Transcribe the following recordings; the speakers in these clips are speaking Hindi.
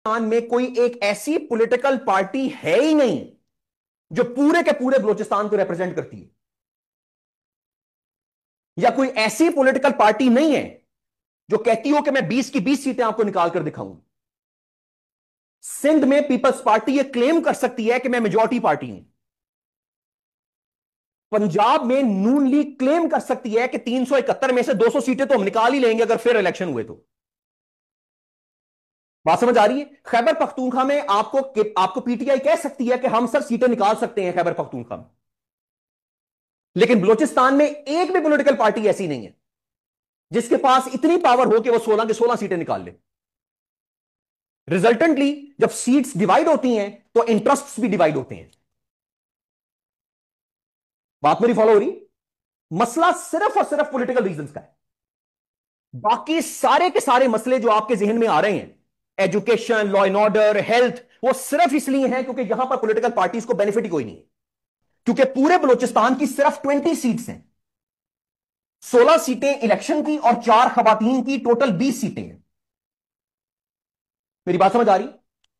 पाकिस्तान में कोई एक ऐसी पॉलिटिकल पार्टी है ही नहीं जो पूरे के पूरे बलूचिस्तान को रिप्रेजेंट करती है, या कोई ऐसी पॉलिटिकल पार्टी नहीं है जो कहती हो कि मैं 20 की 20 सीटें आपको निकाल कर दिखाऊंगा। सिंध में पीपल्स पार्टी यह क्लेम कर सकती है कि मैं मेजॉरिटी पार्टी हूं। पंजाब में नून लीग क्लेम कर सकती है कि 371 में से 200 सीटें तो हम निकाल ही लेंगे अगर फिर इलेक्शन हुए तो। बात समझ आ रही है? खैबर पख्तूनख्वा में आपको पीटीआई कह सकती है कि हम सर सीटें निकाल सकते हैं खैबर पख्तूनख्वा में, लेकिन बलूचिस्तान में एक भी पॉलिटिकल पार्टी ऐसी नहीं है जिसके पास इतनी पावर हो कि वो 16 की 16 सीटें निकाल ले। रिजल्टेंटली जब सीट्स डिवाइड होती हैं तो इंटरेस्ट्स भी डिवाइड होते हैं। बात मेरी फॉलो हो रही? मसला सिर्फ और सिर्फ पॉलिटिकल रीजंस का है। बाकी सारे के सारे मसले जो आपके जहन में आ रहे हैं, education, law and order, health, वो सिर्फ इसलिए हैं क्योंकि यहां पर पॉलिटिकल पार्टीज को बेनिफिट ही कोई नहीं है। क्योंकि पूरे बलूचिस्तान की सिर्फ 20 सीट्स हैं, 16 सीटें इलेक्शन की और 4 खवातीन की, टोटल 20 सीटें हैं। मेरी बात समझ आ रही?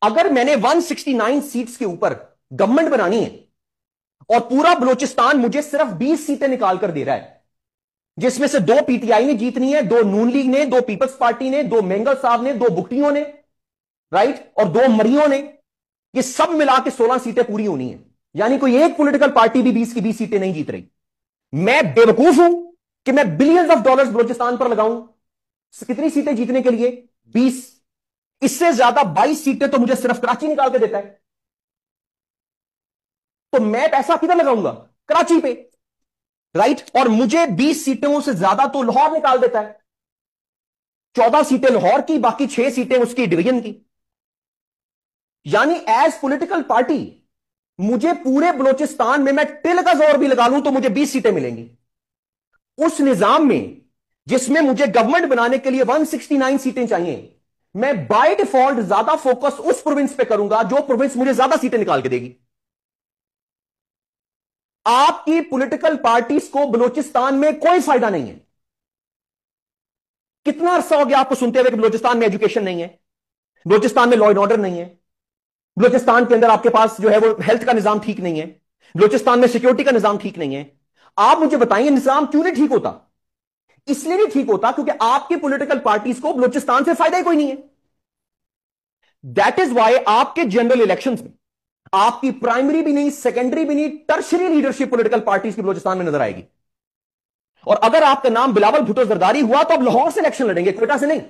अगर मैंने 169 सीट्स के ऊपर गवर्नमेंट बनानी है और पूरा बलूचिस्तान मुझे सिर्फ 20 सीटें निकाल कर दे रहा है, जिसमें से 2 पीटीआई ने जीतनी है, 2 नून लीग ने, 2 पीपल्स पार्टी ने, 2 मेंगल साहब ने, 2 बुकटियों ने, राइट, और 2 मरियों ने, ये सब मिला के 16 सीटें पूरी होनी है। यानी कोई एक पॉलिटिकल पार्टी भी 20 की 20 सीटें नहीं जीत रही। मैं बेवकूफ हूं कि मैं बिलियंस ऑफ डॉलर्स बलूचिस्तान पर लगाऊं कितनी सीटें जीतने के लिए? 20। इससे ज्यादा 22 सीटें तो मुझे सिर्फ कराची निकाल के देता है। तो मैं पैसा किधर लगाऊंगा? कराची पे, राइट। और मुझे 20 सीटों से ज्यादा तो लाहौर निकाल देता है। 14 सीटें लाहौर की, बाकी 6 सीटें उसकी डिवीजन की। यानी एज पॉलिटिकल पार्टी मुझे पूरे बलूचिस्तान में मैं टिल का जोर भी लगा लूं तो मुझे 20 सीटें मिलेंगी। उस निजाम में जिसमें मुझे गवर्नमेंट बनाने के लिए 169 सीटें चाहिए, मैं बाय डिफॉल्ट ज्यादा फोकस उस प्रोविंस पे करूंगा जो प्रोविंस मुझे ज्यादा सीटें निकाल के देगी। आपकी पॉलिटिकल पार्टीज को बलूचिस्तान में कोई फायदा नहीं है। कितना अरसा हो गया आपको सुनते हुए कि बलूचिस्तान में एजुकेशन नहीं है, बलूचिस्तान में लॉ एंड ऑर्डर नहीं है, बलूचिस्तान के अंदर आपके पास जो है वो हेल्थ का निजाम ठीक नहीं है, बलूचिस्तान में सिक्योरिटी का निजाम ठीक नहीं है। आप मुझे बताइए निजाम क्यों नहीं ठीक होता? इसलिए नहीं ठीक होता क्योंकि आपकी पॉलिटिकल पार्टीज को बलूचिस्तान से फायदा ही कोई नहीं है। दैट इज वाई आपके जनरल इलेक्शंस में आपकी प्राइमरी भी नहीं, सेकेंडरी भी नहीं, टर्शरी लीडरशिप पॉलिटिकल पार्टीज की बलूचिस्तान में नजर आएगी। और अगर आपका नाम बिलावल भुट्टो जरदारी हुआ तो आप लाहौर से इलेक्शन लड़ेंगे, क्वेटा से नहीं।